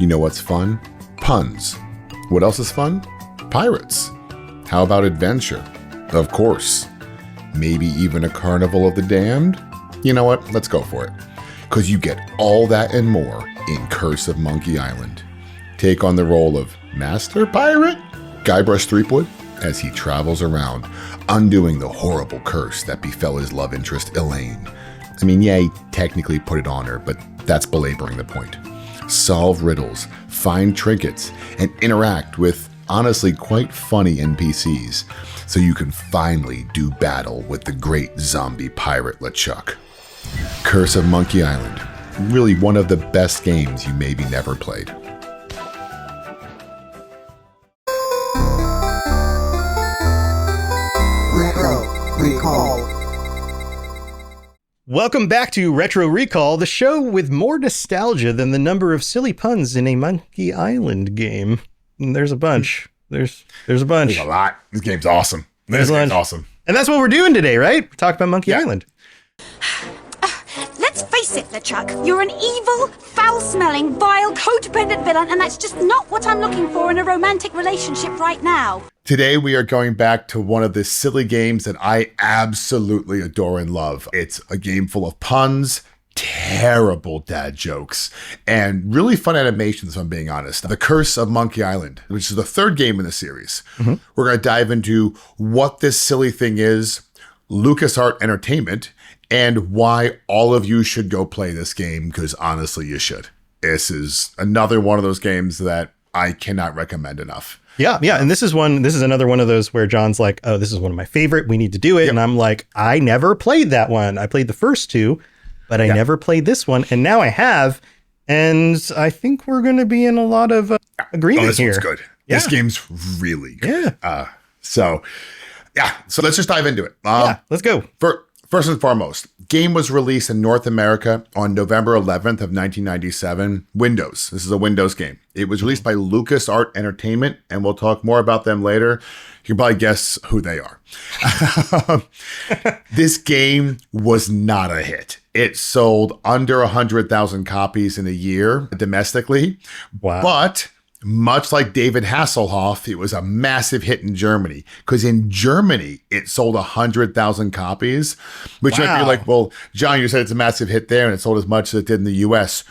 You know what's fun? Puns. What else is fun? Pirates. How about adventure? Of course. Maybe even a Carnival of the Damned? You know what? Let's go for it. Because you get all that and more in Curse of Monkey Island. Take on the role of Master Pirate Guybrush Threepwood as he travels around, undoing the horrible curse that befell his love interest, Elaine. I mean, yeah, he technically put it on her, but that's belaboring the point. Solve riddles, find trinkets, and interact with honestly quite funny NPCs, so you can finally do battle with the great zombie pirate LeChuck. Curse of Monkey Island, really one of the best games you maybe never played. Retro Recall. Welcome back to Retro Recall, the show with more nostalgia than the number of silly puns in a Monkey Island game. And there's a bunch. There's a bunch. There's a lot. This game's awesome. This game's awesome. And that's what we're doing today, right? We're talking about Monkey Island. Let's face it, LeChuck, you're an evil, foul-smelling, vile, codependent villain, and that's just not what I'm looking for in a romantic relationship right now. Today we are going back to one of the silly games that I absolutely adore and love. It's a game full of puns, terrible dad jokes, and really fun animations, if I'm being honest. The Curse of Monkey Island, which is the third game in the series. Mm-hmm. We're going to dive into what this silly thing is, LucasArts Entertainment, and why all of you should go play this game, because honestly, you should. This is another one of those games that I cannot recommend enough. Yeah. And this is another one of those where John's like, oh, this is one of my favorite. We need to do it. Yep. And I'm like, I never played that one. I played the first two, but I never played this one. And now I have. And I think we're going to be in a lot of agreement here. This one's good. Yeah. This game's really good. Yeah. So let's just dive into it. Let's go. First and foremost, game was released in North America on November 11th of 1997. Windows. This is a Windows game. It was released by LucasArts Entertainment, and we'll talk more about them later. You can probably guess who they are. This game was not a hit. It sold under 100,000 copies in a year domestically. Wow. But much like David Hasselhoff, it was a massive hit in Germany, because in Germany, it sold 100,000 copies, which might be like, well, John, you said it's a massive hit there and it sold as much as it did in the US.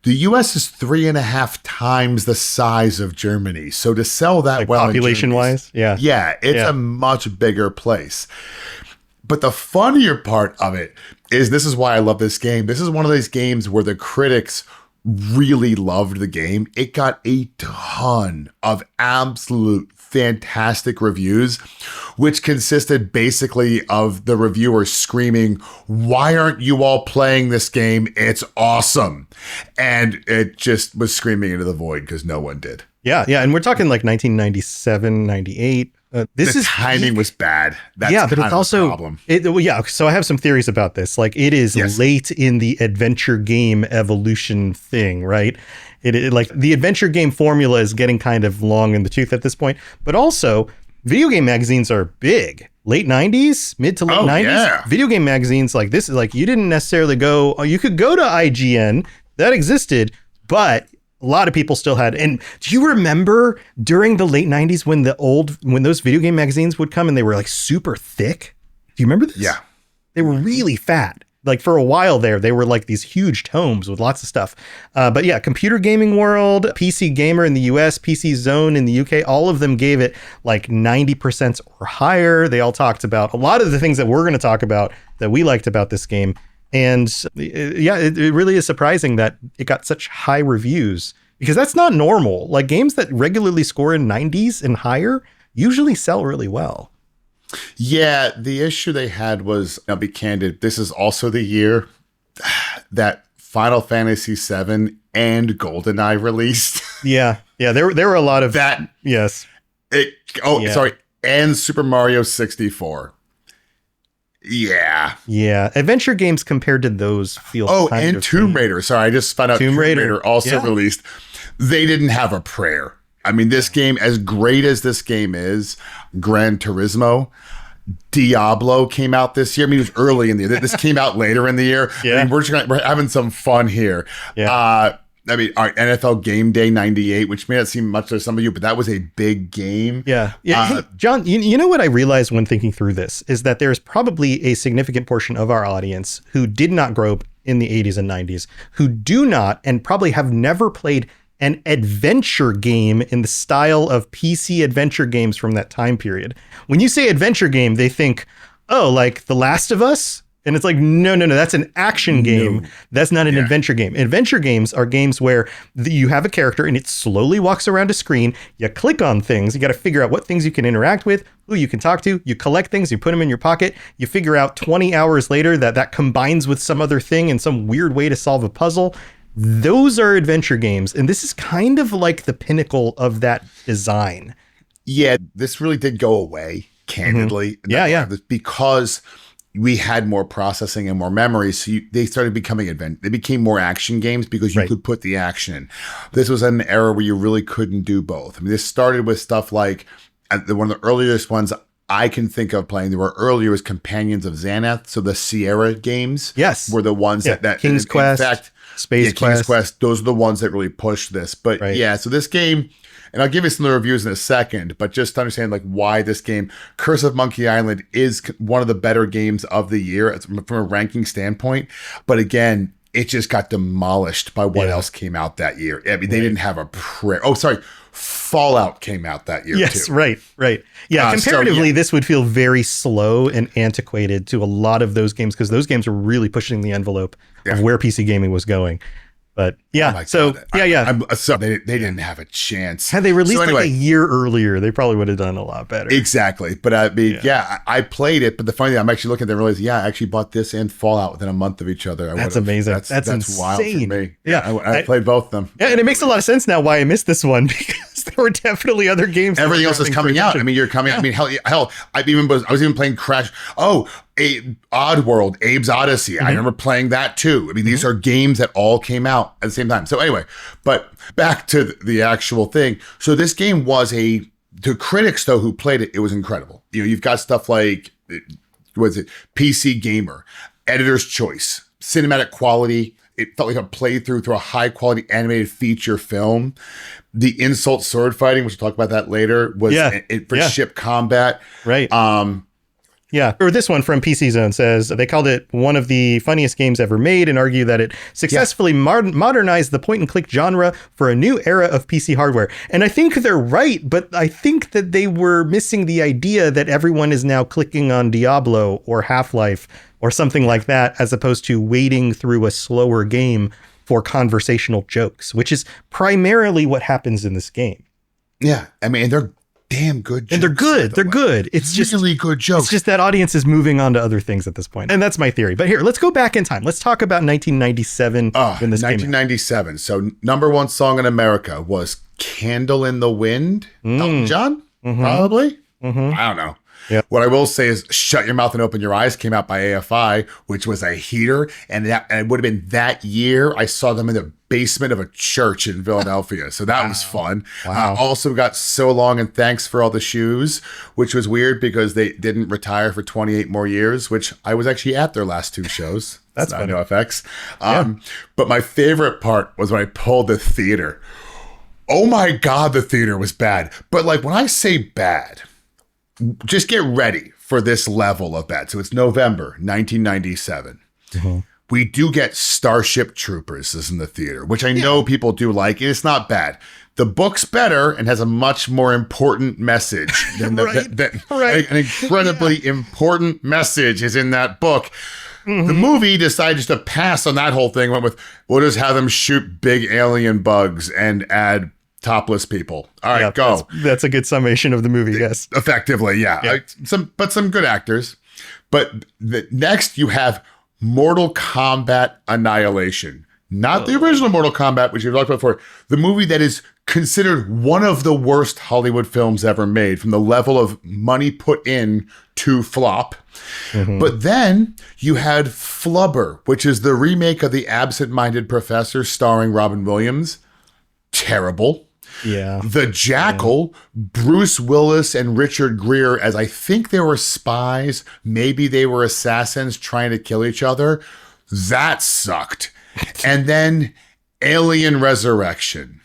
The US is 3.5 times the size of Germany. So to sell that like well, population wise, it's a much bigger place. But the funnier part of it is, this is why I love this game. This is one of these games where the critics really loved the game. It got a ton of absolute fantastic reviews, which consisted basically of the reviewers screaming, "Why aren't you all playing this game? It's awesome." And it just was screaming into the void because no one did. Yeah. And we're talking like 1997, 98. The timing was bad. That's but it's also a problem. So I have some theories about this. Like, it is late in the adventure game evolution thing, right? It like the adventure game formula is getting kind of long in the tooth at this point. But also, video game magazines are big. Late 90s, mid to late 90s. Yeah. Video game magazines like this is like, you didn't necessarily go. You could go to IGN, that existed, but a lot of people still had. And do you remember during the late 90s when those video game magazines would come and they were like super thick? Do you remember this? Yeah. They were really fat. Like for a while there, they were like these huge tomes with lots of stuff. But yeah, Computer Gaming World, PC Gamer in the US, PC Zone in the UK, all of them gave it like 90% or higher. They all talked about a lot of the things that we're going to talk about that we liked about this game. And it really is surprising that it got such high reviews, because that's not normal. Like, games that regularly score in 90s and higher usually sell really well. Yeah, the issue they had was, I'll be candid, this is also the year that Final Fantasy VII and GoldenEye released. Yeah, there were a lot of that. Yes. And Super Mario 64. Yeah. Adventure games compared to those feel. And Tomb Raider. Sorry, I just found out Tomb Raider also released. They didn't have a prayer. I mean, this game, as great as this game is, Gran Turismo, Diablo came out this year. I mean, it was early in the year. This came out later in the year. Yeah. I mean, we're having some fun here. Yeah. I mean, our NFL Game Day 98, which may not seem much to some of you, but that was a big game. Yeah. Hey, John, you know what I realized when thinking through this is that there's probably a significant portion of our audience who did not grow up in the 80s and 90s, who do not and probably have never played an adventure game in the style of PC adventure games from that time period. When you say adventure game, they think, oh, like The Last of Us? And it's like, no, that's an action game. No. That's not an adventure game. Adventure games are games where you have a character and it slowly walks around a screen. You click on things. You got to figure out what things you can interact with, who you can talk to. You collect things. You put them in your pocket. You figure out 20 hours later that combines with some other thing in some weird way to solve a puzzle. Those are adventure games. And this is kind of like the pinnacle of that design. Yeah, this really did go away, candidly. Mm-hmm. Yeah. Because we had more processing and more memory. So they started becoming they became more action games because you could put the action in. This was an era where you really couldn't do both. I mean, this started with stuff like one of the earliest ones I can think of playing. There were earlier was Companions of Xanath. So the Sierra games were the ones that King's Quest. In fact, Space Quest. King's Quest, those are the ones that really pushed this. But so this game, and I'll give you some of the reviews in a second, but just to understand like why this game, Curse of Monkey Island, is one of the better games of the year from a ranking standpoint. But again, it just got demolished by what else came out that year. I mean, they didn't have a prayer. Oh, sorry. Fallout came out that year too. Right. Yeah, comparatively, this would feel very slow and antiquated to a lot of those games because those games were really pushing the envelope of where PC gaming was going. But I'm sorry, they didn't have a chance. Had they released like a year earlier, they probably would have done a lot better. Exactly. But I mean, I played it. But the funny thing, I'm actually looking at it and realizing, I actually bought this and Fallout within a month of each other. That's amazing. That's wild for me. Yeah. I played both of them. Yeah, and it makes a lot of sense now why I missed this one because there were definitely other games. Everything else is coming out. I mean, you're coming. I mean, hell, I was even playing Crash. Oddworld, Abe's Odyssey. I remember playing that too. I mean, these are games that all came out at the same time. So anyway, but back to the actual thing. So this game was to critics though who played it, it was incredible. You know, you've got stuff like, PC Gamer, Editor's Choice, cinematic quality. It felt like a playthrough through a high quality animated feature film. The insult sword fighting, which we'll talk about that later, was for ship combat. Right. Or this one from PC Zone says they called it one of the funniest games ever made and argue that it successfully modernized the point and click genre for a new era of PC hardware. And I think they're right, but I think that they were missing the idea that everyone is now clicking on Diablo or Half-Life or something like that, as opposed to wading through a slower game for conversational jokes, which is primarily what happens in this game. Yeah. I mean, they're damn good jokes. And they're good. They're good. It's just really good jokes. It's just that audience is moving on to other things at this point. And that's my theory. But here, let's go back in time. Let's talk about 1997 when this 1997. So number one song in America was Candle in the Wind. Elton John? Probably? I don't know. Yep. What I will say is Shut Your Mouth and Open Your Eyes came out by AFI, which was a heater. And it would have been that year I saw them in the basement of a church in Philadelphia. So that was fun. Wow. Also got So Long and Thanks for All the Shoes, which was weird because they didn't retire for 28 more years, which I was actually at their last two shows. That's funny. No effects. But my favorite part was when I pulled the theater. Oh my God, the theater was bad. But like when I say bad, just get ready for this level of bad. So it's November 1997. We do get Starship Troopers is in the theater, which I know people do like. It's not bad. The book's better and has a much more important message than an incredibly important message is in that book. The movie decided just to pass on that whole thing. Went with, we'll just have them shoot big alien bugs and add topless people. All right, go. That's a good summation of the movie, yes. Effectively, some good actors. But next you have Mortal Kombat Annihilation. Not the original Mortal Kombat, which you've talked about before. The movie that is considered one of the worst Hollywood films ever made from the level of money put in to flop. But then you had Flubber, which is the remake of The Absent-Minded Professor starring Robin Williams. Terrible. Yeah. The Jackal, Bruce Willis and Richard Gere, as I think they were spies, maybe they were assassins trying to kill each other. That sucked. And then Alien Resurrection.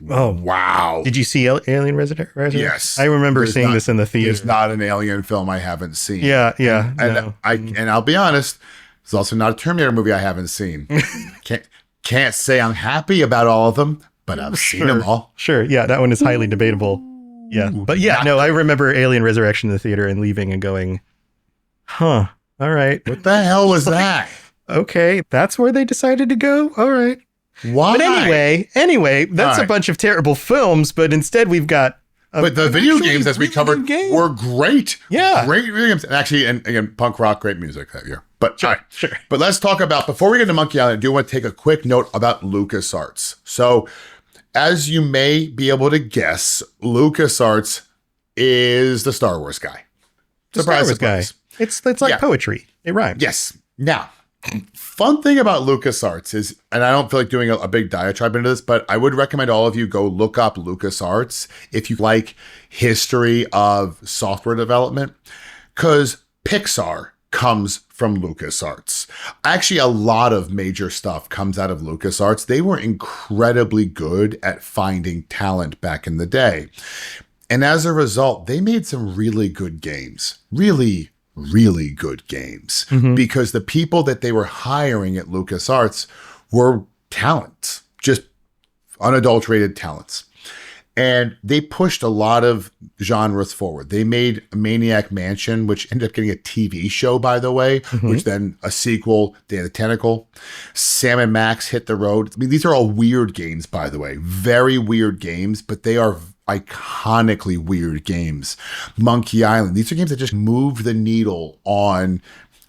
Wow. Did you see Alien Resurrection? Yes. I remember seeing this in the theater. There's not an Alien film I haven't seen. Yeah. And I'll be honest, it's also not a Terminator movie I haven't seen. Can't say I'm happy about all of them, but I've seen them all. Sure. Yeah, that one is highly debatable. Yeah. But yeah, no, I remember Alien Resurrection in the theater and leaving and going, all right. What the hell was that? Okay, that's where they decided to go? All right. Why? But anyway, that's a bunch of terrible films, but instead we've got... But the video games, as we covered, were great. Yeah. Great video games. And actually, and again, punk rock, great music that year. But sure, all right. Sure. But let's talk about, before we get to Monkey Island, I do want to take a quick note about LucasArts. So, as you may be able to guess, LucasArts is the Star Wars guy. The Star Wars guy. It's like poetry. It rhymes. Yes. Now, fun thing about LucasArts is, and I don't feel like doing a big diatribe into this, but I would recommend all of you go look up LucasArts if you like history of software development, because Pixar comes from LucasArts. Actually, a lot of major stuff comes out of LucasArts. They were incredibly good at finding talent back in the day. And as a result, they made some really good games. Really good games, because the people that they were hiring at LucasArts were talents, just unadulterated talents. And they pushed a lot of genres forward. They made Maniac Mansion, which ended up getting a TV show, by the way, which then a sequel, Day of the Tentacle. Sam & Max Hit the Road. I mean, these are all weird games, by the way. Very weird games, but they are iconically weird games. Monkey Island. These are games that just moved the needle on,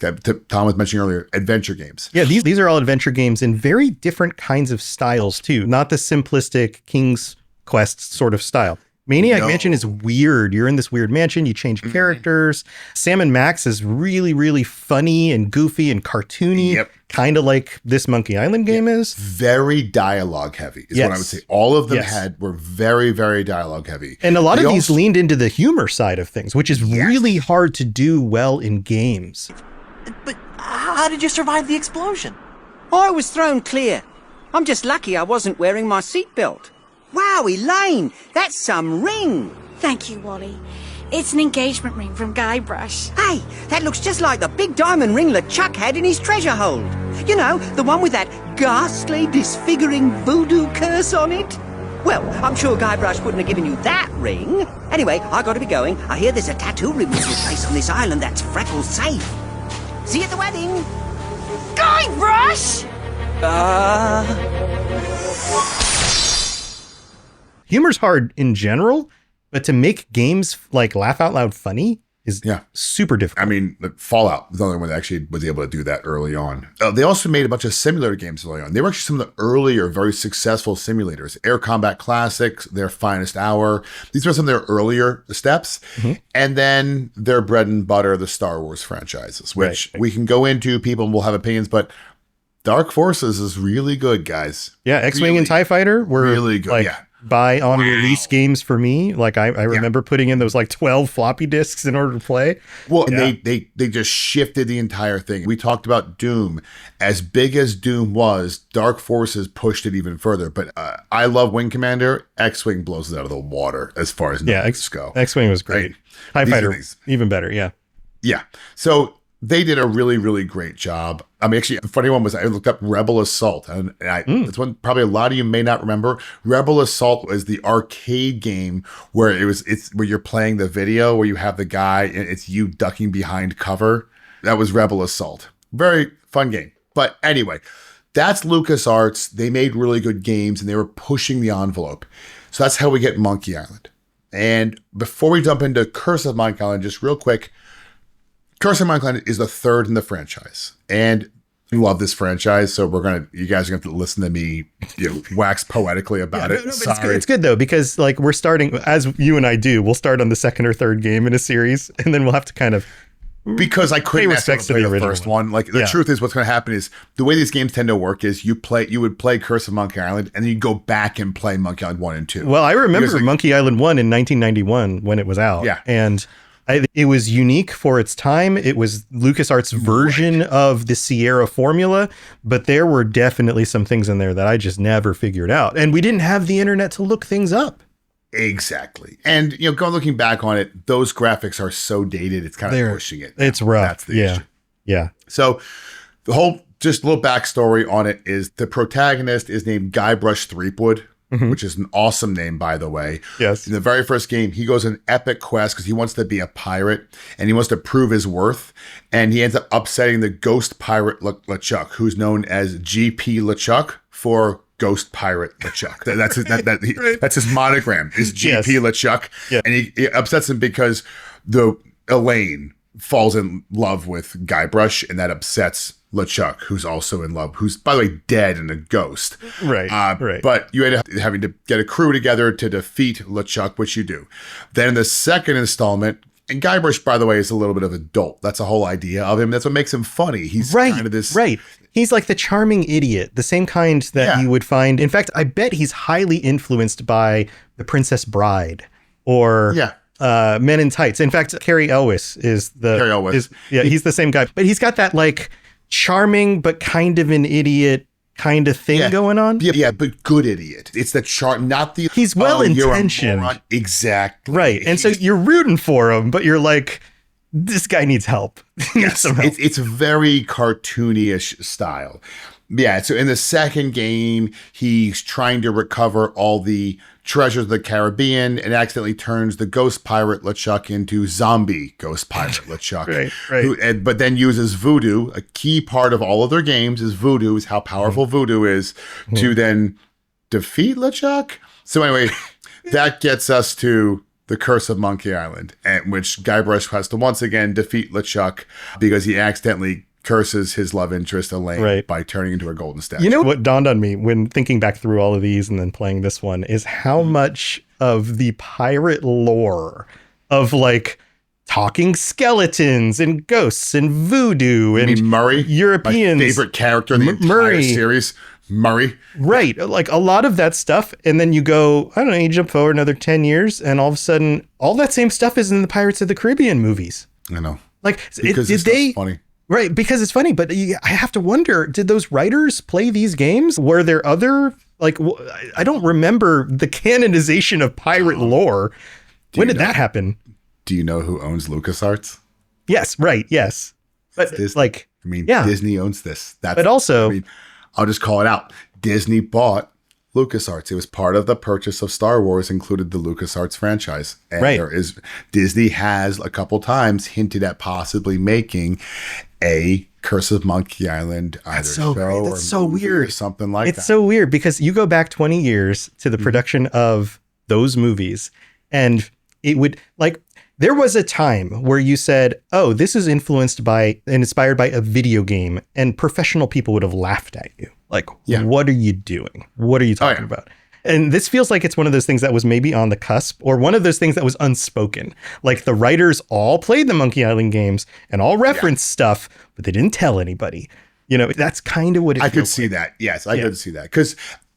that Tom was mentioning earlier, adventure games. Yeah, these are all adventure games in very different kinds of styles too. Not the simplistic King's Quest sort of style. Maniac Mansion is weird. You're in this weird mansion. You change characters. Sam & Max is really, really funny and goofy and cartoony. Kind of like this Monkey Island game is. Very dialogue heavy is what I would say. All of them were very, very dialogue heavy. And a lot of these leaned into the humor side of things, which is really hard to do well in games. But how did you survive the explosion? I was thrown clear. I'm just lucky I wasn't wearing my seatbelt. Wow, Elaine, that's some ring. Thank you, Wally. It's an engagement ring from Guybrush. Hey, that looks just like the big diamond ringlet Chuck had in his treasure hold. You know, the one with that ghastly, disfiguring voodoo curse on it. Well, I'm sure Guybrush wouldn't have given you that ring. Anyway, I gotta be going. I hear there's a tattoo removal place on this island that's Freckles safe. See you at the wedding. Guybrush! Humor's hard in general, but to make games like laugh out loud funny is super difficult. I mean, Fallout was the only one that actually was able to do that early on. They also made a bunch of simulator games early on. They were actually some of the earlier, very successful simulators. Air Combat Classics, Their Finest Hour. These were some of their earlier steps. And then their bread and butter, the Star Wars franchises, which we can go into. People will have opinions, but Dark Forces is really good, guys. Yeah, X-Wing and TIE Fighter were really good. Buy on release games for me. Like I remember putting in those like 12 floppy disks in order to play. Well, and they just shifted the entire thing. We talked about Doom. As big as Doom was, Dark Forces pushed it even further. But I love Wing Commander. X-Wing blows it out of the water as far as numbers go. X-Wing was great. TIE Fighter, even better. Yeah. Yeah. So they did a really, really great job. I mean, actually, the funny one was I looked up Rebel Assault, and that's one probably a lot of you may not remember. Rebel Assault was the arcade game where it's where you're playing the video where you have the guy and it's you ducking behind cover. That was Rebel Assault. Very fun game. But anyway, that's LucasArts. They made really good games and they were pushing the envelope. So that's how we get Monkey Island. And before we jump into Curse of Monkey Island, just real quick, Curse of Monkey Island is the third in the franchise. And I love this franchise, so you guys are going to listen to me wax poetically about it. Sorry. It's good though, because like we're starting, as you and I do, we'll start on the second or third game in a series, and then we'll have to kind of because I couldn't respect to play the first one. Like the truth is, what's going to happen is the way these games tend to work is you would play Curse of Monkey Island, and then you go back and play Monkey Island 1 and 2. Well, I remember Monkey Island 1 in 1991 when it was out. Yeah, and It was unique for its time. It was LucasArts' version of the Sierra formula, but there were definitely some things in there that I just never figured out. And we didn't have the internet to look things up. Exactly. And, looking back on it, those graphics are so dated, it's kind of pushing it. It's rough. That's the issue. Yeah. So the whole, just a little backstory on it is the protagonist is named Guybrush Threepwood, which is an awesome name, by the way. Yes. In the very first game, he goes on an epic quest because he wants to be a pirate and he wants to prove his worth. And he ends up upsetting the ghost pirate LeChuck, who's known as GP LeChuck for Ghost Pirate LeChuck. That's his monogram, is GP LeChuck. Yeah. And he upsets him because Elaine falls in love with Guybrush, and that upsets LeChuck, who's also in love, who's, by the way, dead and a ghost. Right. But you end up having to get a crew together to defeat LeChuck, which you do. Then in the second installment, and Guybrush, by the way, is a little bit of a dolt. That's the whole idea of him. That's what makes him funny. He's kind of this... Right. He's like the charming idiot, the same kind that you would find. In fact, I bet he's highly influenced by The Princess Bride or Men in Tights. In fact, Cary Elwes is he's the same guy. But he's got that like charming but kind of an idiot kind of thing going on. Yeah, but good idiot. It's the charm, not the... He's well-intentioned. Exactly. Right. And so you're rooting for him, but you're like... This guy needs help. Yes, it's very cartoony-ish style. Yeah, so in the second game, he's trying to recover all the treasures of the Caribbean and accidentally turns the ghost pirate LeChuck into zombie ghost pirate LeChuck. right. But then uses voodoo. A key part of all of their games is voodoo, is how powerful voodoo is to then defeat LeChuck. So anyway, that gets us to The Curse of Monkey Island, at which Guybrush has to once again defeat LeChuck because he accidentally curses his love interest Elaine by turning into a golden statue. You know what dawned on me when thinking back through all of these and then playing this one is how much of the pirate lore of like talking skeletons and ghosts and voodoo and Murray, Europeans, my favorite character in the entire series. Murray. Right. Like a lot of that stuff. And then you go, I don't know, you jump forward another 10 years and all of a sudden all that same stuff is in the Pirates of the Caribbean movies. I know. Like, because it's funny. Right. Because it's funny. But I have to wonder, did those writers play these games? Were there other, like, I don't remember the canonization of pirate lore. When did that happen? Do you know who owns LucasArts? Yes. Right. Yes. But Disney owns this. But also... I'll just call it out. Disney bought LucasArts. It was part of the purchase of Star Wars, included the LucasArts franchise. And Disney has a couple times hinted at possibly making a Curse of Monkey Island show or so weird. Or something like that. It's so weird because you go back 20 years to the production of those movies and it would like... There was a time where you said, oh, this is influenced by and inspired by a video game, and professional people would have laughed at you. Like, what are you doing? What are you talking about? And this feels like it's one of those things that was maybe on the cusp, or one of those things that was unspoken. Like the writers all played the Monkey Island games and all referenced stuff, but they didn't tell anybody. You know, that's kind of what it feels like. I could see that. Yes, I could see that.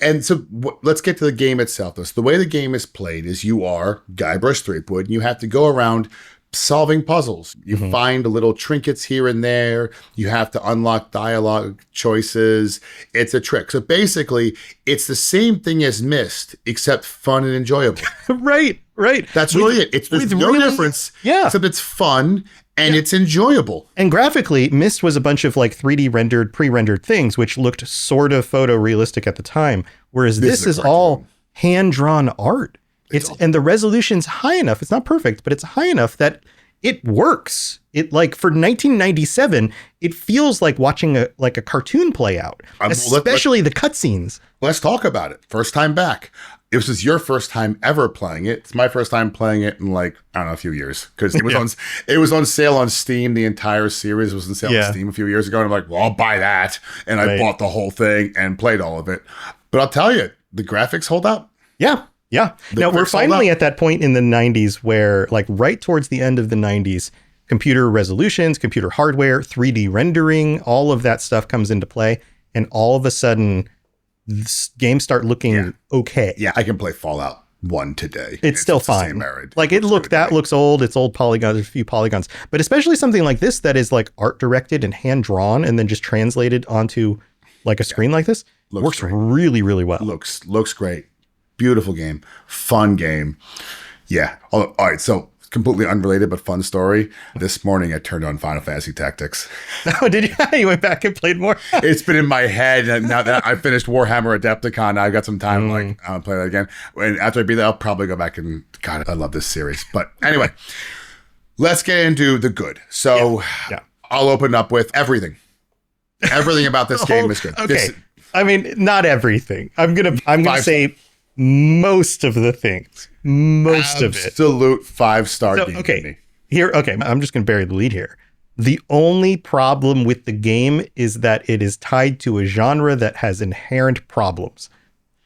And so let's get to the game itself. So the way the game is played is you are Guybrush Threepwood, and you have to go around solving puzzles. You find little trinkets here and there. You have to unlock dialogue choices. It's a trick. So basically, it's the same thing as Myst, except fun and enjoyable. Right. That's really it. There's no difference. Yeah. Except it's fun and it's enjoyable. And graphically, Myst was a bunch of like 3D rendered, pre-rendered things, which looked sort of photorealistic at the time. Whereas this is all hand-drawn art. And the resolution's high enough. It's not perfect, but it's high enough that it works. It like for 1997, it feels like watching a cartoon play out, especially the cutscenes. Let's talk about it. First time back. This was your first time ever playing it. It's my first time playing it in like, I don't know, a few years. Because it was on sale on Steam. The entire series was on sale on Steam a few years ago. And I'm like, well, I'll buy that. And I bought the whole thing and played all of it. But I'll tell you, the graphics hold up. Yeah. Now we're finally at that point in the 90s where like right towards the end of the 90s, computer resolutions, computer hardware, 3D rendering, all of that stuff comes into play. And all of a sudden, games start looking okay. Yeah, I can play Fallout one today. It's still the same fine. merit. Like that looks old. It's old polygons, a few polygons, but especially something like this that is like art directed and hand drawn and then just translated onto like a screen like this works great. really, really well. Looks great. Beautiful game. Fun game. Yeah. All right. So completely unrelated, but fun story. This morning I turned on Final Fantasy Tactics. Oh, did you? You went back and played more? It's been in my head, and now that I finished Warhammer Adepticon, I've got some time. Like I'll play that again. And after I beat that, I'll probably go back and God, I love this series. But anyway, let's get into the good. So I'll open up with everything. Everything about this game is good. Okay, I mean not everything. I'm gonna say most of the things. Most of it. Absolute 5-star game. Okay. I'm just going to bury the lead here. The only problem with the game is that it is tied to a genre that has inherent problems,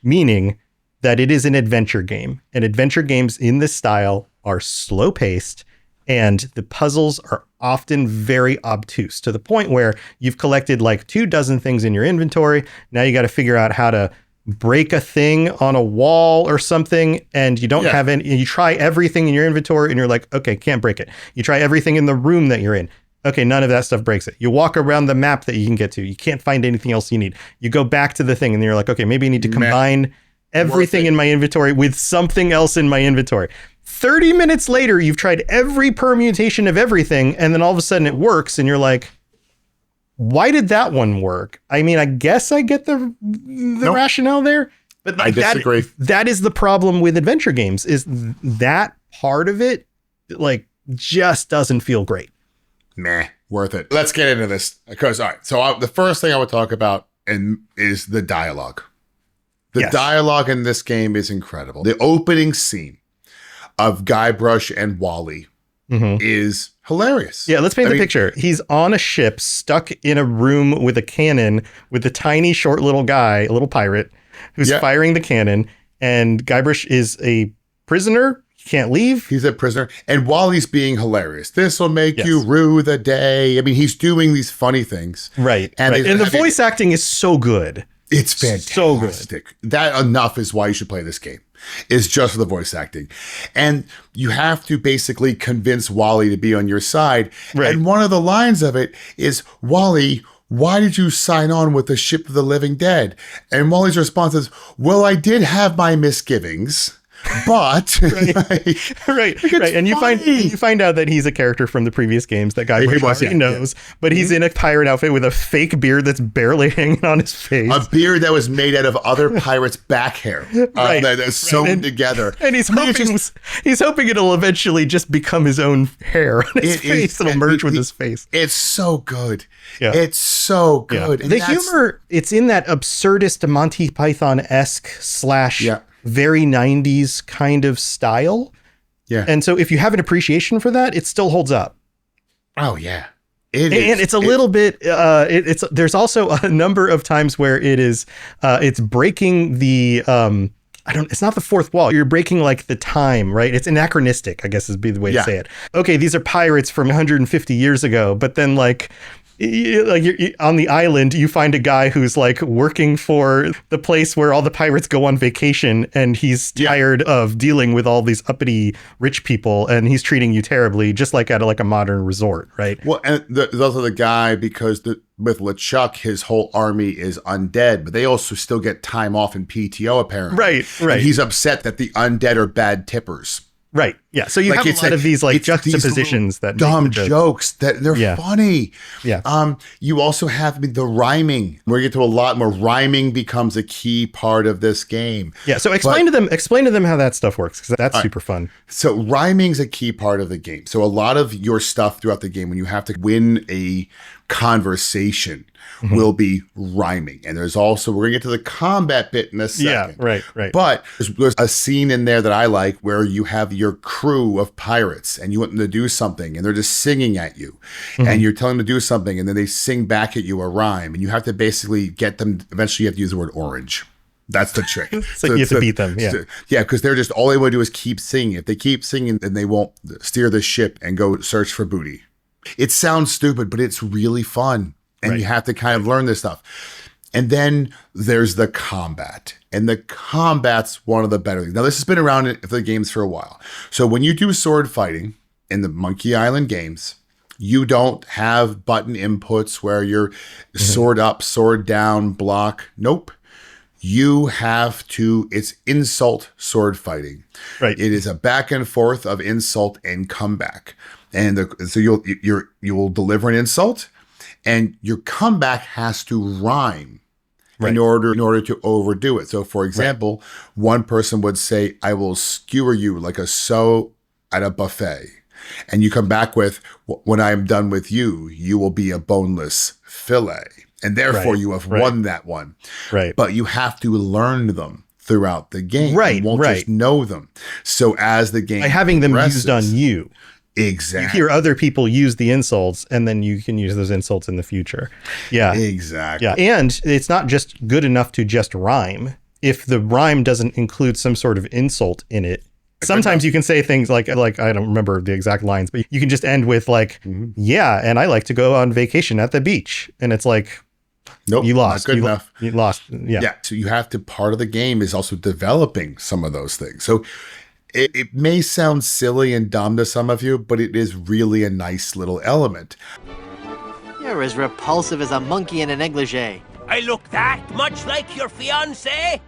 meaning that it is an adventure game. And adventure games in this style are slow paced and the puzzles are often very obtuse to the point where you've collected like 24 things in your inventory. Now you got to figure out how to break a thing on a wall or something, and you don't have any. You try everything in your inventory and you're like, okay, can't break it. You try everything in the room that you're in. Okay, none of that stuff breaks it. You walk around the map that you can get to. You can't find anything else you need. You go back to the thing and you're like, okay, maybe I need to combine everything in my inventory with something else in my inventory. 30 minutes later, you've tried every permutation of everything, and then all of a sudden it works, and you're like, why did that one work? I mean, I guess I get the rationale there, but like, I disagree. That is the problem with adventure games, is that part of it, like, just doesn't feel great. Meh, worth it. Let's get into this. Because, all right, so the first thing I would talk about is the dialogue. The dialogue in this game is incredible. The opening scene of Guybrush and Wally is hilarious. Yeah, let's paint the picture. He's on a ship stuck in a room with a cannon with a tiny short little guy, a little pirate, who's firing the cannon, and Guybrush is a prisoner. He can't leave. He's a prisoner. And Wally's being hilarious. This will make you rue the day. I mean, he's doing these funny things. Right. And the voice acting is so good. It's fantastic. So good. That enough is why you should play this game. Is just for the voice acting. And you have to basically convince Wally to be on your side. Right. And one of the lines of it is, Wally, why did you sign on with the Ship of the Living Dead? And Wally's response is, well, I did have my misgivings. But right. And you find out that he's a character from the previous games that Guybrush already knows, but he's in a pirate outfit with a fake beard that's barely hanging on his face. A beard that was made out of other pirates' back hair, that's sewn together. And he's hoping it'll eventually just become his own hair on his face. It'll merge with his face. It's so good. Yeah. It's so good. Yeah. The humor, it's in that absurdist Monty Python-esque / very 90s kind of style. Yeah. And so if you have an appreciation for that, it still holds up. Oh, yeah. It's a little bit, there's also a number of times where it's breaking the, it's not the fourth wall. You're breaking like the time, right? It's anachronistic, I guess is be the way to say it. Okay, these are pirates from 150 years ago, but then you're on the island, you find a guy who's like working for the place where all the pirates go on vacation, and he's tired of dealing with all these uppity rich people, and he's treating you terribly, just like at a modern resort, right? Well, and there's also the guy, because with LeChuck, his whole army is undead, but they also still get time off in PTO, apparently. Right. And he's upset that the undead are bad tippers. Right. Yeah. So you have a lot of these juxtapositions that dumb jokes that they're funny. Yeah. You also have the rhyming. We're going to get to a lot more. Rhyming becomes a key part of this game. Yeah. So explain to them how that stuff works, because that's super fun. So rhyming's a key part of the game. So a lot of your stuff throughout the game, when you have to win a conversation, will be rhyming. And there's also, we're gonna get to the combat bit in a second. Yeah, right. But there's a scene in there that I like where you have your crew of pirates and you want them to do something and they're just singing at you and you're telling them to do something and then they sing back at you a rhyme and you have to basically get them, eventually you have to use the word orange. That's the trick. So you have to beat them. Yeah, because they're just, all they want to do is keep singing. If they keep singing, then they won't steer the ship and go search for booty. It sounds stupid, but it's really fun. And you have to kind of learn this stuff. And then there's the combat. And the combat's one of the better things. Now, this has been around for the games for a while. So when you do sword fighting in the Monkey Island games, you don't have button inputs where you're sword up, sword down, block. Nope. You have to, it's insult sword fighting. Right. It is a back and forth of insult and comeback. And so you'll deliver an insult, and your comeback has to rhyme in order to overdo it. So, for example, one person would say, "I will skewer you like a sow at a buffet," and you come back with, "When I am done with you, you will be a boneless fillet," and therefore you have won that one. Right. But you have to learn them throughout the game. Right. You won't just know them. So as the game by having them progresses, used on you. Exactly. You hear other people use the insults, and then you can use those insults in the future. Yeah. Exactly. Yeah. And it's not just good enough to just rhyme. If the rhyme doesn't include some sort of insult in it, sometimes you can say things like I don't remember the exact lines, but you can just end with like, yeah, and I like to go on vacation at the beach. And it's like, nope, you lost. Not good enough. You lost. Yeah. Yeah. So you have to, part of the game is also developing some of those things. So it may sound silly and dumb to some of you, but it is really a nice little element. You're as repulsive as a monkey in a negligee. I look that much like your fiancé?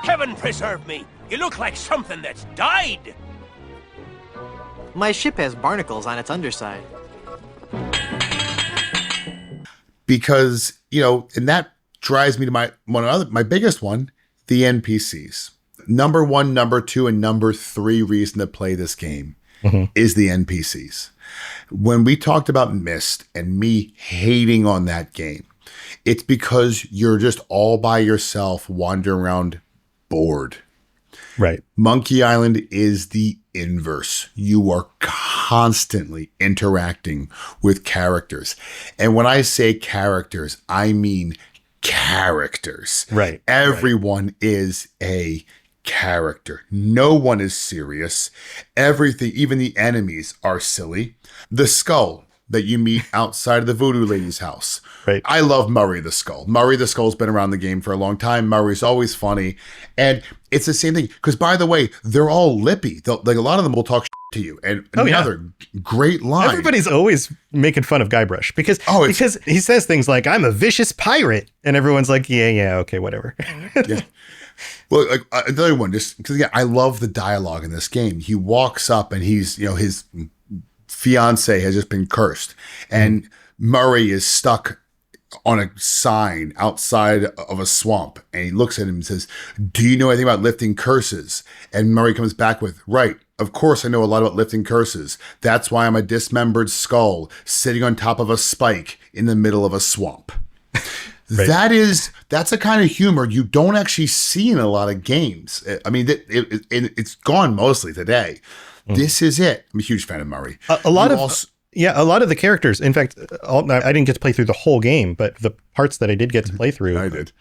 Heaven preserve me! You look like something that's died! My ship has barnacles on its underside. Because, and that drives me to my biggest one, the NPCs. Number 1, number 2, and number 3 reason to play this game is the NPCs. When we talked about Myst and me hating on that game, it's because you're just all by yourself wandering around bored. Right. Monkey Island is the inverse. You are constantly interacting with characters. And when I say characters, I mean characters. Right. Everyone is a character. No one is serious. Everything, even the enemies, are silly. The skull that you meet outside of the voodoo lady's house. Right. I love Murray the Skull. Murray the Skull's been around the game for a long time. Murray's always funny. And it's the same thing. Because, by the way, they're all lippy. Like, a lot of them will talk to you. And another great line. Everybody's always making fun of Guybrush because he says things like, "I'm a vicious pirate." And everyone's like, yeah, okay, whatever. Yeah. Well, like another one, just because I love the dialogue in this game. He walks up and he's, his fiance has just been cursed, and Murray is stuck on a sign outside of a swamp, and he looks at him and says, "Do you know anything about lifting curses?" And Murray comes back with, "Right, of course I know a lot about lifting curses. That's why I'm a dismembered skull sitting on top of a spike in the middle of a swamp." Right. That's a kind of humor you don't actually see in a lot of games. I mean, it's gone mostly today. This is it. I'm a huge fan of Murray. A lot of the characters. In fact, I didn't get to play through the whole game, but the parts that I did get to play through, I did.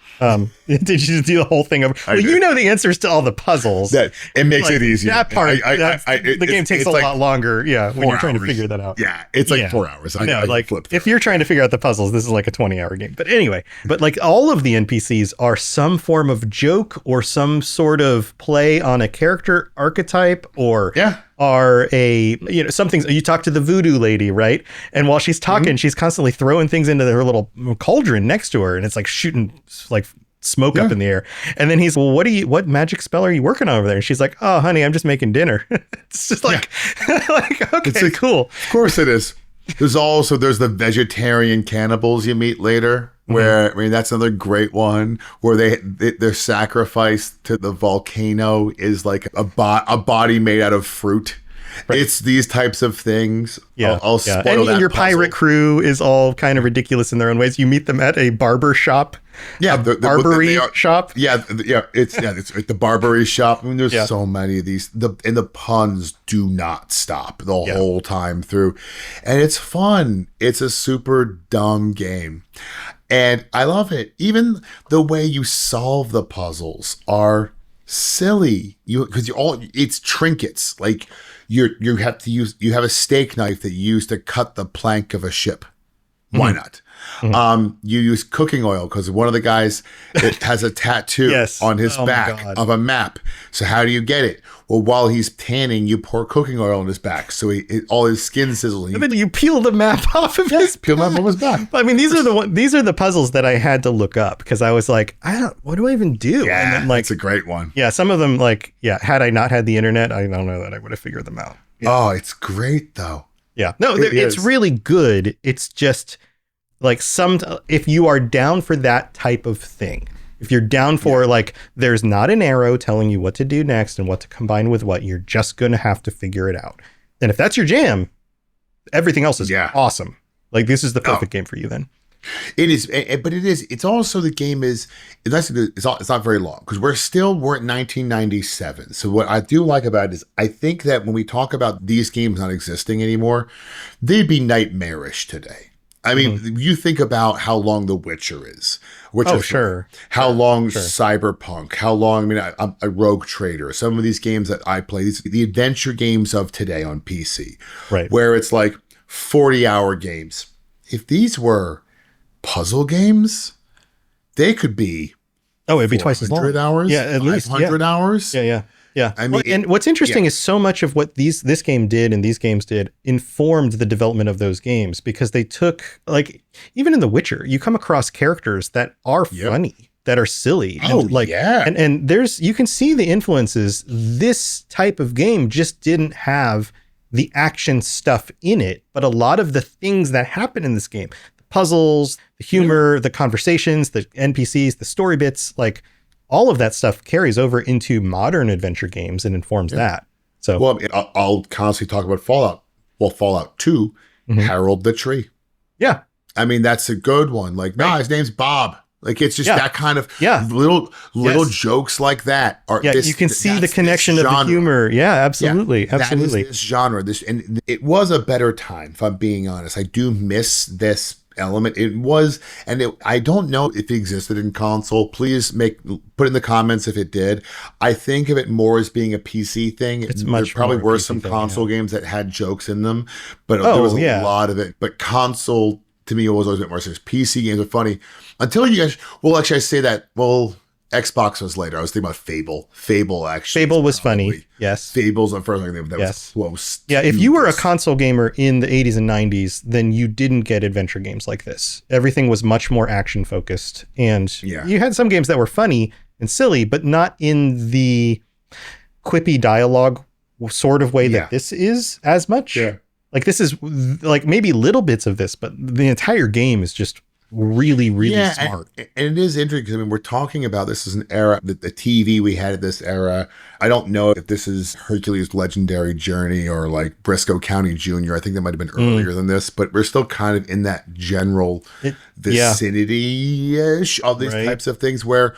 Did you do the whole thing of? Well, you know the answers to all the puzzles. That it makes it easier. That part, the game takes a lot longer. Yeah, when you're trying to figure that out. Yeah, it's like 4 hours. If you're trying to figure out the puzzles, this is like a 20-hour game. But anyway, like all of the NPCs are some form of joke or some sort of play on a character archetype or are something. You talk to the voodoo lady, right? And while she's talking, she's constantly throwing things into her little cauldron next to her, and it's like shooting like smoke up in the air. And then he's, "Well, what magic spell are you working on over there?" And she's like, "Oh, honey, I'm just making dinner." It's just like, okay, it's cool. Of course it is. There's the vegetarian cannibals you meet later, where that's another great one where their sacrifice to the volcano is like a body made out of fruit. Right. It's these types of things. Yeah, I'll spoil that your puzzle. pirate crew is all kind of ridiculous in their own ways. You meet them at a barber shop. Yeah, the Barbary shop. Yeah, it's the Barbary shop. I mean, there's so many of these. And the puns do not stop the whole time through, and it's fun. It's a super dumb game, and I love it. Even the way you solve the puzzles are silly. It's trinkets. Like you have a steak knife that you use to cut the plank of a ship. Why not? You use cooking oil because one of the guys has a tattoo Yes. on his Oh my back God. of a map. So how do you get it? Well, while he's tanning, you pour cooking oil on his back, so all his skin sizzles. And then you peel the map off of his Peel him off his back. I mean, these are the puzzles that I had to look up because I was like, what do I even do? Yeah, and then, like, that's a great one. yeah, some of them, like, yeah, had I not had the internet, I don't know that I would have figured them out. Oh, it's great though. Yeah, no, It it's is. really good. It's just like if you are down for that type of thing, if you're down for like, there's not an arrow telling you what to do next and what to combine with what, you're just going to have to figure it out. And if that's your jam, everything else is awesome. Like, this is the perfect game for you then. It is, but it is. It's also the game is. It's not very long because we're in 1997. So what I do like about it is I think that when we talk about these games not existing anymore, they'd be nightmarish today. I mean, you think about how long The Witcher is. Witcher 3, sure. How long Cyberpunk? How long? I mean, I'm a Rogue Trader. Some of these games that I play, the adventure games of today on PC, Right? Where it's like 40-hour games. If these were puzzle games, they could be It'd be twice as long. 100 hours, Yeah, at least 500 hours. Yeah. I mean, and what's interesting is so much of what this game did and these games did informed the development of those games, because they took, like, even in The Witcher, you come across characters that are funny, that are silly. And there's, you can see the influences. This type of game just didn't have the action stuff in it, but a lot of the things that happen in this game, the puzzles, the humor, the conversations, the NPCs, the story bits, like, all of that stuff carries over into modern adventure games and informs that. So, well, I'll constantly talk about Fallout. Well, Fallout 2, Harold the Tree. Yeah. I mean, that's a good one. Like, his name's Bob. Like, it's just that kind of little jokes like that. You can see the connection of the humor. Yeah, absolutely. Yeah, absolutely. That is this genre. And it was a better time, if I'm being honest. I do miss this element. It was, I don't know if it existed in console. Please put in the comments if it did. I think of it more as being a PC thing. There probably were some console games that had jokes in them, but there was a lot of it. But console, to me, it was always a bit more serious. PC games are funny until you guys. Well, actually, I say that. Well, Xbox was later. I was thinking about Fable. Fable was funny. Yes. Fable's the first thing that was close. Yeah, if you were a console gamer in the 80s and 90s, then you didn't get adventure games like this. Everything was much more action focused. And you had some games that were funny and silly, but not in the quippy dialogue sort of way that this is as much. Yeah. Like, this is like maybe little bits of this, but the entire game is just really, really smart. And it is interesting because, I mean, we're talking about this as an era, the TV we had at this era. I don't know if this is Hercules' Legendary Journey or like Briscoe County Jr. I think that might have been earlier than this, but we're still kind of in that general vicinity-ish of these types of things where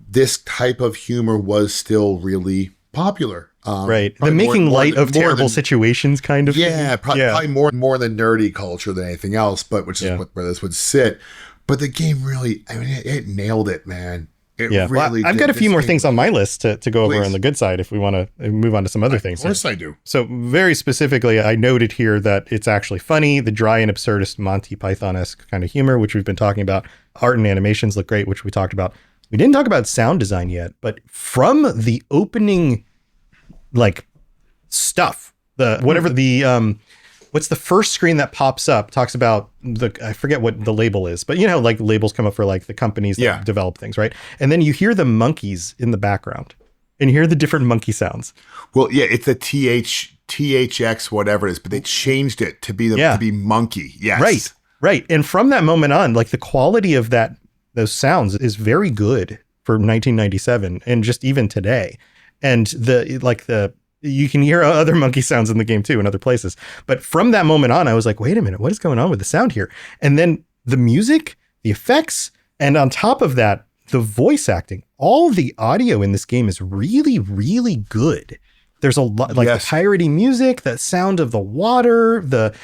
this type of humor was still really popular. The making light of terrible situations kind of thing. Probably more than nerdy culture than anything else, but which is where this would sit. But the game really, I mean, it nailed it, man. It really I've got a few more things on my list to go over on the good side if we want to move on to some other things. Of course I do. So very specifically, I noted here that it's actually funny, the dry and absurdist Monty Python-esque kind of humor, which we've been talking about. Art and animations look great, which we talked about. We didn't talk about sound design yet, but from the opening stuff, what's the first screen that pops up talks about I forget what the label is, but like labels come up for like the companies that develop things, right? And then you hear the monkeys in the background and you hear the different monkey sounds. Well, it's the THX, whatever it is, but they changed it to be to be monkey. Yes. Right. And from that moment on, like, the quality of those sounds is very good for 1997 and just even today. And you can hear other monkey sounds in the game too, in other places. But from that moment on, I was like, wait a minute, what is going on with the sound here? And then the music, the effects, and on top of that, the voice acting, all of the audio in this game is really, really good. There's a lot, the piratey music, the sound of the water, but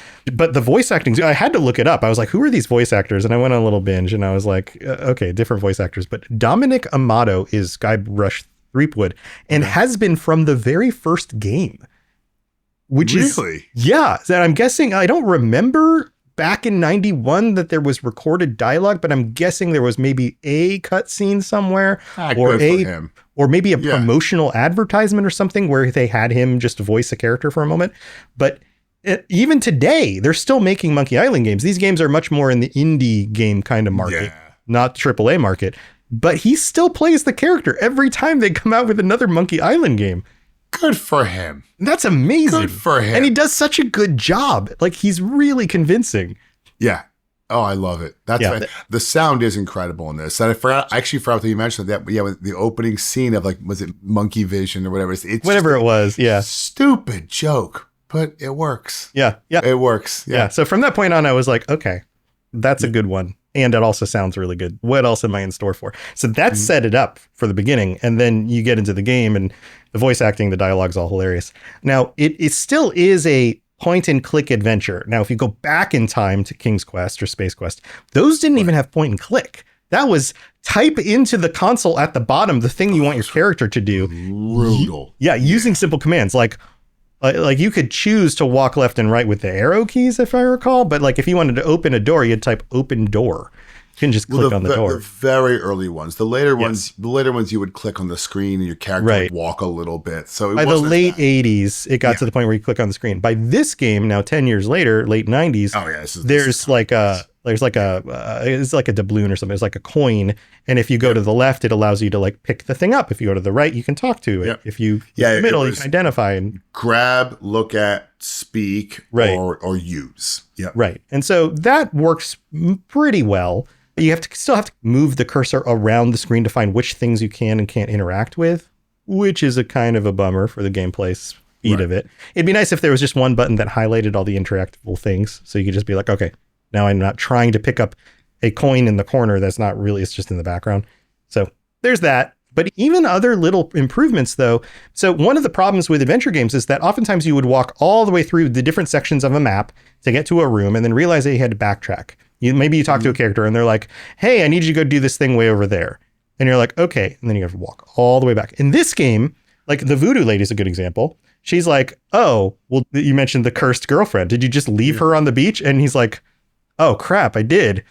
the voice acting, I had to look it up. I was like, who are these voice actors? And I went on a little binge and I was like, okay, different voice actors. But Dominic Amato is Guybrush Threepwood and has been from the very first game, which is, that I'm guessing, I don't remember back in 91 that there was recorded dialogue, but I'm guessing there was maybe a cutscene somewhere or good for him. Or maybe a promotional advertisement or something where they had him just voice a character for a moment. But even today, they're still making Monkey Island games. These games are much more in the indie game kind of market, not AAA market. But he still plays the character every time they come out with another Monkey Island game. Good for him. That's amazing. Good for him. And he does such a good job. Like, he's really convincing. Yeah. Oh, I love it. That's the sound is incredible in this. And I actually forgot that you mentioned that. But yeah, with the opening scene of, like, was it Monkey Vision or whatever? It's whatever it was. Yeah. Stupid joke, but it works. Yeah. Yeah. It works. Yeah. So from that point on, I was like, okay, that's a good one. And it also sounds really good. What else am I in store for? So that set it up for the beginning. And then you get into the game and the voice acting, the dialogue's all hilarious. Now, it still is a point and click adventure. Now, if you go back in time to King's Quest or Space Quest, those didn't even have point and click. That was type into the console at the bottom the thing you want your character to do. Brutal. Using simple commands like you could choose to walk left and right with the arrow keys, if I recall. But like if you wanted to open a door, you'd type open door. You couldn't just click on the door. The very early ones. The later ones, you would click on the screen and your character would walk a little bit. So by the late 80s, it got to the point where you click on the screen. By this game, now 10 years later, late 90s, it's like a doubloon or something. It's like a coin. And if you go to the left, it allows you to like pick the thing up. If you go to the right, you can talk to it. Yep. If you in the middle, you can identify and grab, look at, speak, or use. Yeah. Right. And so that works pretty well. You still have to move the cursor around the screen to find which things you can and can't interact with, which is a kind of a bummer for the gameplay speed of it. It'd be nice if there was just one button that highlighted all the interactable things. So you could just be like, okay, now I'm not trying to pick up a coin in the corner. That's not really, it's just in the background. So there's that. But even other little improvements, though. So one of the problems with adventure games is that oftentimes you would walk all the way through the different sections of a map to get to a room and then realize that you had to backtrack. Maybe you talk to a character and they're like, hey, I need you to go do this thing way over there. And you're like, okay. And then you have to walk all the way back. In this game, like the voodoo lady is a good example. She's like, oh, well, you mentioned the cursed girlfriend. Did you just leave her on the beach? And he's like, oh, crap, I did.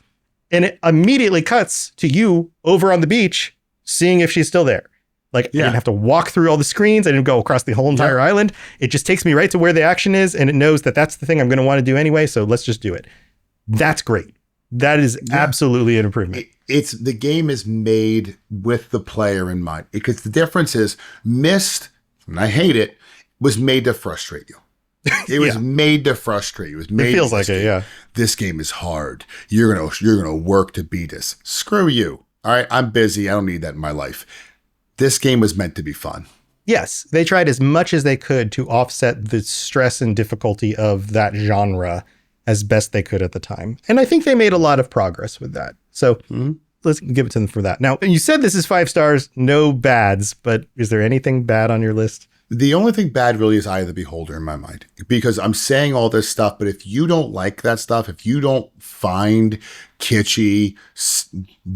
And it immediately cuts to you over on the beach, seeing if she's still there. Like, I didn't have to walk through all the screens. I didn't go across the whole entire island. It just takes me right to where the action is. And it knows that that's the thing I'm going to want to do anyway. So let's just do it. That's great. That is absolutely an improvement. It's the game is made with the player in mind, because the difference is Myst, and I hate it, was made to frustrate you. It was made to frustrate you. It was made. It feels like it. Yeah. This game is hard. You're gonna work to beat us. Screw you. All right. I'm busy. I don't need that in my life. This game was meant to be fun. Yes, they tried as much as they could to offset the stress and difficulty of that genre as best they could at the time. And I think they made a lot of progress with that. So let's give it to them for that. Now, you said this is 5 stars, no bads, but is there anything bad on your list? The only thing bad really is Eye of the Beholder in my mind, because I'm saying all this stuff, but if you don't like that stuff, if you don't find kitschy,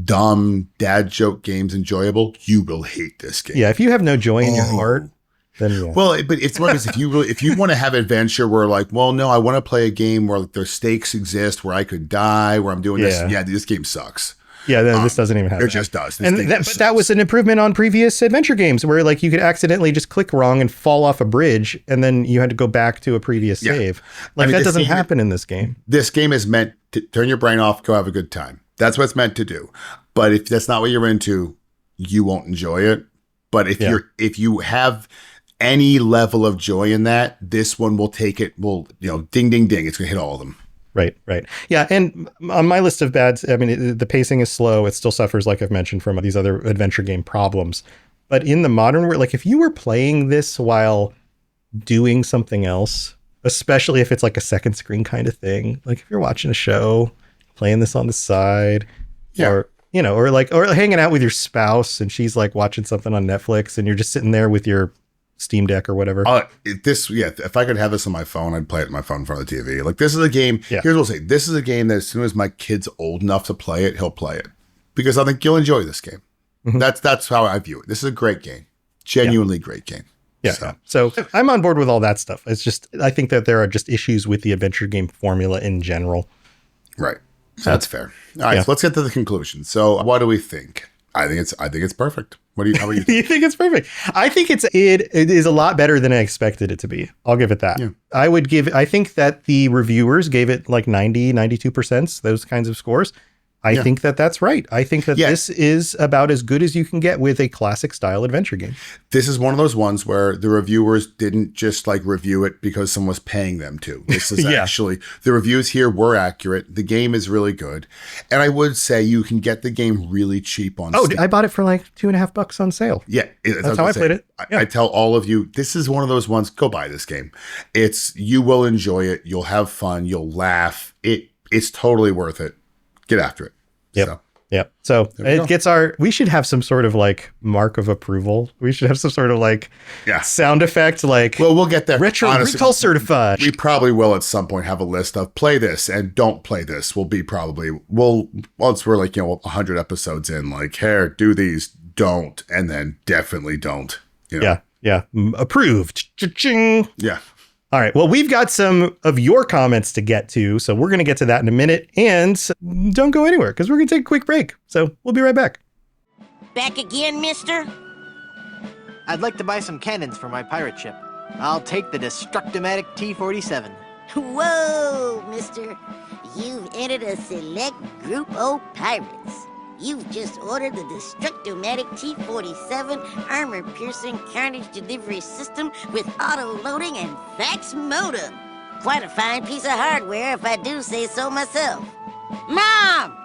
dumb dad joke games enjoyable, you will hate this game. Yeah, if you have no joy in your heart, then well, but it's more because if you want to have adventure where like, well, no, I want to play a game where there's stakes exist, where I could die, where I'm doing this. Yeah, this game sucks. Yeah, this doesn't even happen. It just does. But that was an improvement on previous adventure games where like you could accidentally just click wrong and fall off a bridge and then you had to go back to a previous save. Like that doesn't happen in this game. This game is meant to turn your brain off, go have a good time. That's what it's meant to do. But if that's not what you're into, you won't enjoy it. But if you have any level of joy in that, this one will take it. Will ding, ding, ding. It's gonna hit all of them. Right. Yeah, and on my list of bads, I mean, the pacing is slow. It still suffers, like I've mentioned, from these other adventure game problems. But in the modern world, like if you were playing this while doing something else, especially if it's like a second screen kind of thing, like if you're watching a show, playing this on the side, or hanging out with your spouse and she's like watching something on Netflix and you're just sitting there with your Steam Deck or whatever. If I could have this on my phone, I'd play it on my phone in front of the TV. Like this is a game. Here's what I'll say. This is a game that as soon as my kid's old enough to play it, he'll play it because I think you'll enjoy this game. Mm-hmm. That's how I view it. This is a great game. Genuinely great game. Yeah. So I'm on board with all that stuff. It's just, I think that there are just issues with the adventure game formula in general. Right. That's fair. All right, so let's get to the conclusion. So what do we think? I think it's perfect. How about you? You think it's perfect? I think it is a lot better than I expected it to be. I'll give it that. Yeah. I think that the reviewers gave it like 90, 92%, those kinds of scores. I think that that's right. I think that this is about as good as you can get with a classic style adventure game. This is one of those ones where the reviewers didn't just like review it because someone was paying them to. This is actually, the reviews here were accurate. The game is really good. And I would say you can get the game really cheap on Steam. I bought it for like $2.50 on sale. Yeah. That's how I played it. I tell all of you, this is one of those ones, go buy this game. You will enjoy it. You'll have fun. You'll laugh. It's totally worth it. Get after it. Yep. So it gets we should have some sort of like mark of approval. We should have some sort of like sound effect. Like, well, we'll get there. Retro recall certified. We probably will at some point have a list of play this and don't play this. Once we're like, 100 episodes in, like, here, do these, don't, and then definitely don't. Yeah. Approved. Cha-ching. Yeah. All right. Well, we've got some of your comments to get to, so we're going to get to that in a minute. And don't go anywhere because we're going to take a quick break. So we'll be right back. Back again, mister? I'd like to buy some cannons for my pirate ship. I'll take the Destructomatic T-47. Whoa, mister. You've entered a select group of pirates. You've just ordered the Destructomatic T-47 armor-piercing carnage delivery system with auto-loading and fax modem. Quite a fine piece of hardware, if I do say so myself. Mom!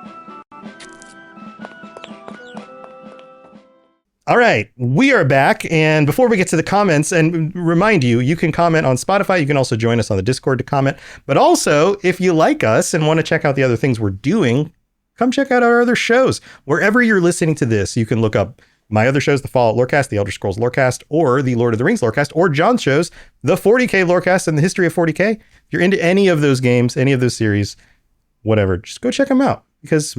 All right, we are back. And before we get to the comments, and remind you, you can comment on Spotify. You can also join us on the Discord to comment. But also, if you like us and want to check out the other things we're doing, come check out our other shows. Wherever you're listening to this, you can look up my other shows, the Fallout Lorecast, the Elder Scrolls Lorecast, or the Lord of the Rings Lorecast, or John's shows, the 40K Lorecast and the History of 40K. If you're into any of those games, any of those series, whatever, just go check them out because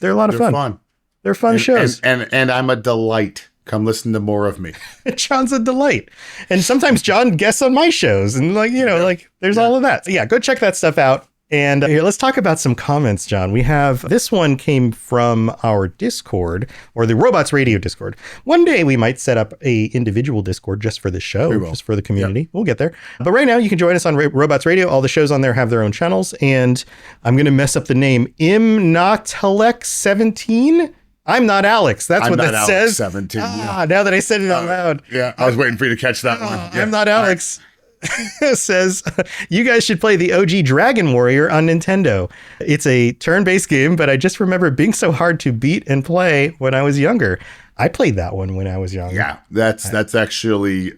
they're a lot of fun. They're fun shows. And I'm a delight. Come listen to more of me. John's a delight. And sometimes John guests on my shows and there's all of that. So go check that stuff out. And here, let's talk about some comments, John. We have, this one came from our Discord, or the Robots Radio Discord. One day we might set up a individual Discord just for the show, just for the community. Yep. We'll get there. But right now you can join us on Robots Radio. All the shows on there have their own channels. And I'm going to mess up the name. Imnotalex17? I'm not Alex. That's what that Alex says. 17. Now that I said it out loud. Yeah, I was waiting for you to catch that one. Yeah. I'm not Alex. Says, you guys should play the OG Dragon Warrior on Nintendo. It's a turn-based game, but I just remember it being so hard to beat and play when I was younger. I played that one when I was young. Yeah, that's actually...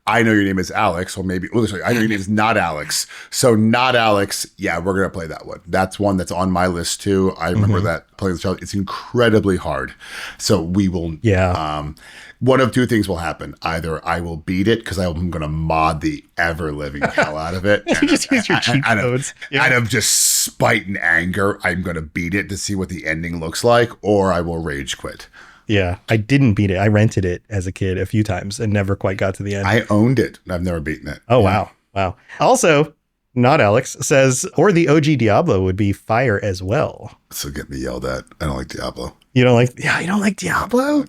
I know your name is Alex, or maybe... I know your name is not Alex. So not Alex, yeah, we're going to play that one. That's one that's on my list, too. I remember that playing the child. It's incredibly hard. So we will... Yeah. One of two things will happen. Either I will beat it, because I'm going to mod the ever-living hell out of it. You just use your cheat codes. Out of just spite and anger, I'm going to beat it to see what the ending looks like, or I will rage quit. Yeah, I didn't beat it. I rented it as a kid a few times and never quite got to the end. I owned it. I've never beaten it. Oh, yeah. Wow. Also, not Alex, says, or the OG Diablo would be fire as well. So get me yelled at. I don't like Diablo. You don't like Diablo? I don't like Diablo.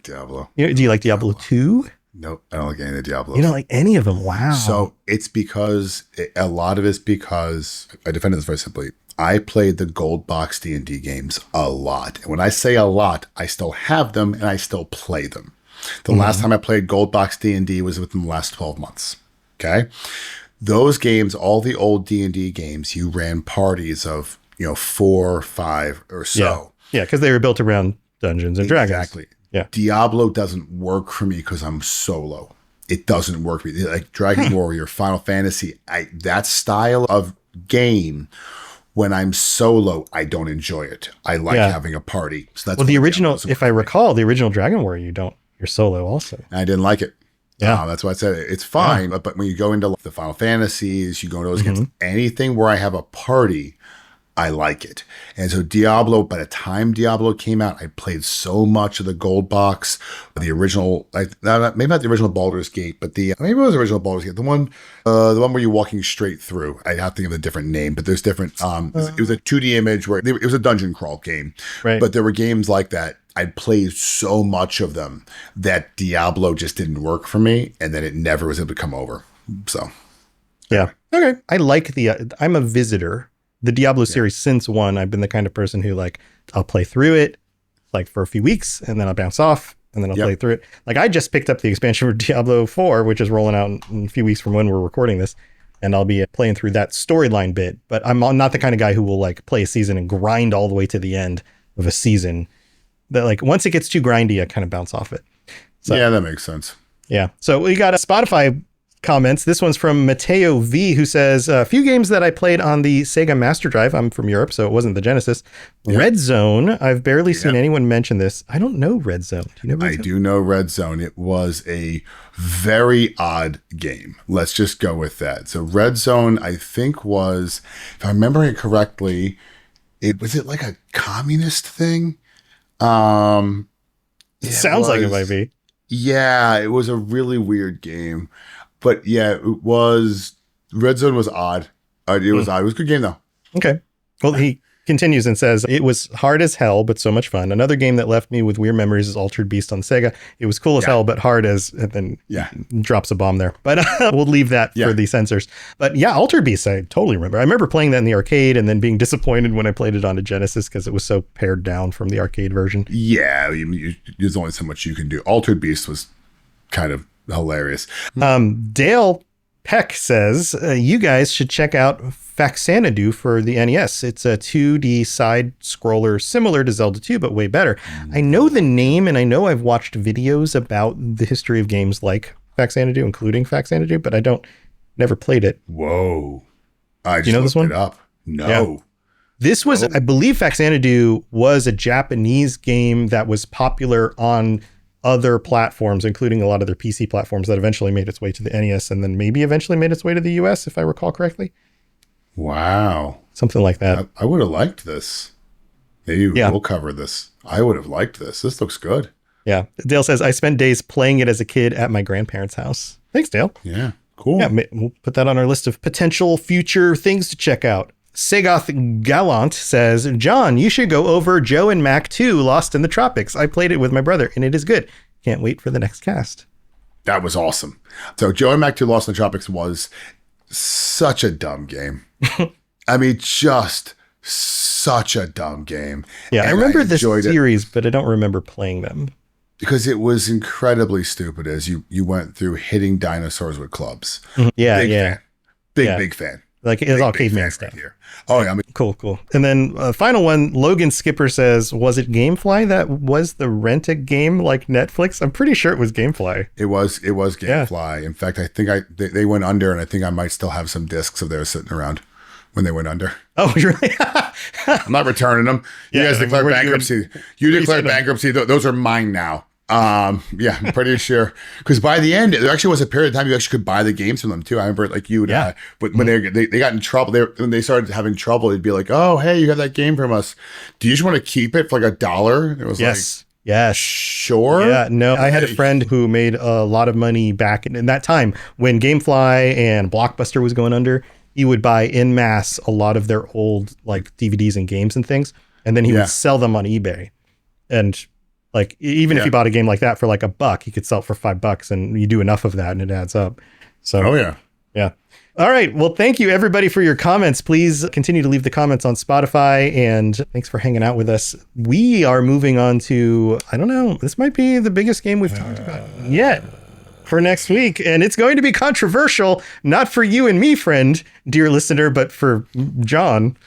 Do you like Diablo 2? Nope, I don't like any of the Diablos. You don't like any of them? Wow. So it's because, a lot of it's because, I defended this very simply, I played the gold box D&D games a lot. And when I say a lot, I still have them and I still play them. The last time I played gold box D&D was within the last 12 months. Okay? Those games, all the old D&D games, you ran parties of, 4 or 5 or so. Yeah, because they were built around Dungeons and Dragons. Exactly. Yeah. Diablo doesn't work for me because I'm solo. It doesn't work for me. Like Dragon Warrior, Final Fantasy, that style of game, when I'm solo, I don't enjoy it. I like having a party. So that's the original, if I recall, the original Dragon Warrior, you're solo also. And I didn't like it. Yeah. That's why I said it's fine. But when you go into the Final Fantasies, you go into those games, anything where I have a party, I like it. And so Diablo, by the time Diablo came out, I played so much of the gold box, the original, maybe not the original Baldur's Gate, but maybe it was the original Baldur's Gate, the one where you're walking straight through. I have to think of a different name, but there's different, it was a 2D image where it was a dungeon crawl game, right. But there were games like that. I played so much of them that Diablo just didn't work for me, and then it never was able to come over. So, yeah. Okay. I'm a visitor. The Diablo series since 1, I've been the kind of person who like, I'll play through it like for a few weeks and then I'll bounce off and then I'll play through it. Like I just picked up the expansion for Diablo 4, which is rolling out in a few weeks from when we're recording this. And I'll be playing through that storyline bit, but I'm not the kind of guy who will like play a season and grind all the way to the end of a season. That like once it gets too grindy, I kind of bounce off it. So, yeah, that makes sense. Yeah. So we got a Spotify comments. This one's from Mateo V, who says, a few games that I played on the Sega Master Drive. I'm from Europe, so it wasn't the Genesis. Yep. Red Zone. I've barely seen anyone mention this. I don't know Red Zone. Do you know Red Zone? I do know Red Zone. It was a very odd game. Let's just go with that. So Red Zone, I think was, if I remember it correctly, was it like a communist thing? It sounds like it might be. Yeah, it was a really weird game. But yeah, it was, Red Zone was odd. It was odd. It was a good game though. Okay. Well, he continues and says, it was hard as hell, but so much fun. Another game that left me with weird memories is Altered Beast on Sega. It was cool as hell, but hard as, and then drops a bomb there. But we'll leave that for the censors. But yeah, Altered Beast, I totally remember. I remember playing that in the arcade and then being disappointed when I played it on a Genesis because it was so pared down from the arcade version. Yeah, there's only so much you can do. Altered Beast was kind of hilarious. Dale Peck says, you guys should check out Faxanadu for the NES. It's a 2D side scroller similar to Zelda 2, but way better. I know the name and I know I've watched videos about the history of games like Faxanadu, including Faxanadu, but I never played it. Whoa. I just you know this one? It up. No. Yeah. This was, I believe Faxanadu was a Japanese game that was popular on other platforms, including a lot of their PC platforms, that eventually made its way to the NES and then maybe eventually made its way to the US, if I recall correctly. Wow. Something like that. I would have liked this. Maybe we'll cover this. I would have liked this. This looks good. Yeah. Dale says, I spent days playing it as a kid at my grandparents' house. Thanks, Dale. Yeah. Cool. Yeah, we'll put that on our list of potential future things to check out. Segoth Gallant says, John, you should go over Joe and Mac 2 Lost in the Tropics. I played it with my brother and it is good. Can't wait for the next cast. That was awesome. So Joe and Mac 2 Lost in the Tropics was such a dumb game. I mean, just such a dumb game. Yeah, and I remember this series, it, but I don't remember playing them. Because it was incredibly stupid as you went through hitting dinosaurs with clubs. Yeah, Big fan. Like it's all caveman stuff. Right here. Oh, yeah. I mean, cool. And then final one, Logan Skipper says, was it Gamefly that was the rent a game like Netflix? I'm pretty sure it was Gamefly. It was Gamefly. In fact, I think they went under, and I think I might still have some discs of theirs sitting around when they went under. Oh, really? I'm not returning them. You guys declared bankruptcy. You declared bankruptcy. Those are mine now. Yeah, I'm pretty sure. Because by the end, there actually was a period of time you actually could buy the games from them too. I remember like you would, but when they got in trouble, when they started having trouble, they'd be like, "Oh, hey, you got that game from us. Do you just want to keep it for like $1?" It was yes, sure. Yeah, no, I had a friend who made a lot of money back in that time when Gamefly and Blockbuster was going under. He would buy en masse a lot of their old like DVDs and games and things, and then he would sell them on eBay. And like, even if you bought a game like that for like $1, he could sell it for $5, and you do enough of that and it adds up. So, yeah. All right. Well, thank you everybody for your comments. Please continue to leave the comments on Spotify, and thanks for hanging out with us. We are moving on to, I don't know, this might be the biggest game we've talked about yet for next week. And it's going to be controversial, not for you and me, friend, dear listener, but for John.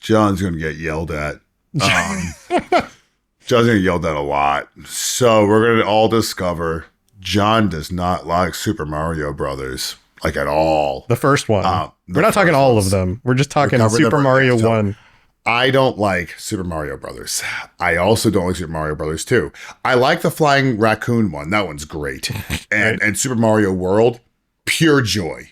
John's going to get yelled at. John's going to get yelled at a lot. So we're going to all discover John does not like Super Mario Brothers, like at all. The first one. We're not talking all of them. We're just talking Super Mario 1. I don't like Super Mario Brothers. I also don't like Super Mario Brothers 2. I like the flying raccoon one. That one's great. And Super Mario World, pure joy.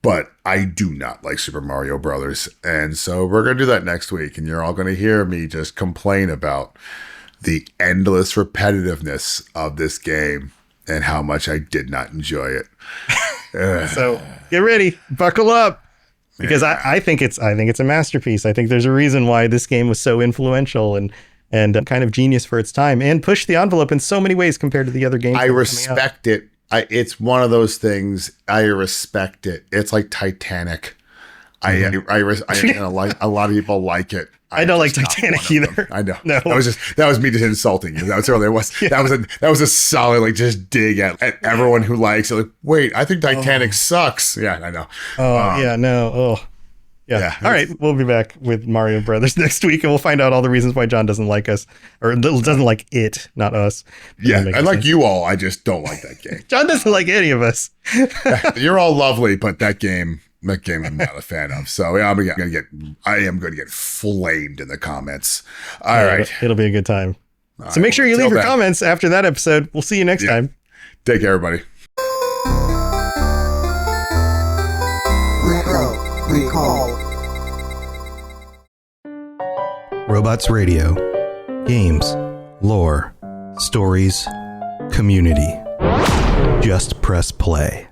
but I do not like Super Mario Brothers. And so we're going to do that next week. And you're all going to hear me just complain about the endless repetitiveness of this game and how much I did not enjoy it. So get ready, buckle up, because I think it's a masterpiece. I think there's a reason why this game was so influential and kind of genius for its time and pushed the envelope in so many ways compared to the other games. I respect it. It's one of those things. I respect it. It's like Titanic. I like a lot of people like it. I don't like Titanic either. I know. No. That was me just insulting you. That's really was. Yeah. That was a solid like just dig at everyone who likes it. Like, wait, I think Titanic sucks. Yeah, I know. Yeah. All right, we'll be back with Mario Brothers next week, and we'll find out all the reasons why John doesn't like us, or doesn't like it, not us. Yeah, I like you all. I just don't like that game. John doesn't like any of us. You're all lovely, but that game I'm not a fan of. So yeah, I am going to get flamed in the comments. All right. It'll be a good time. So make sure you leave your comments after that episode. We'll see you next time. Take care, everybody. Recall. Robots Radio. Games. Lore. Stories. Community. Just press play.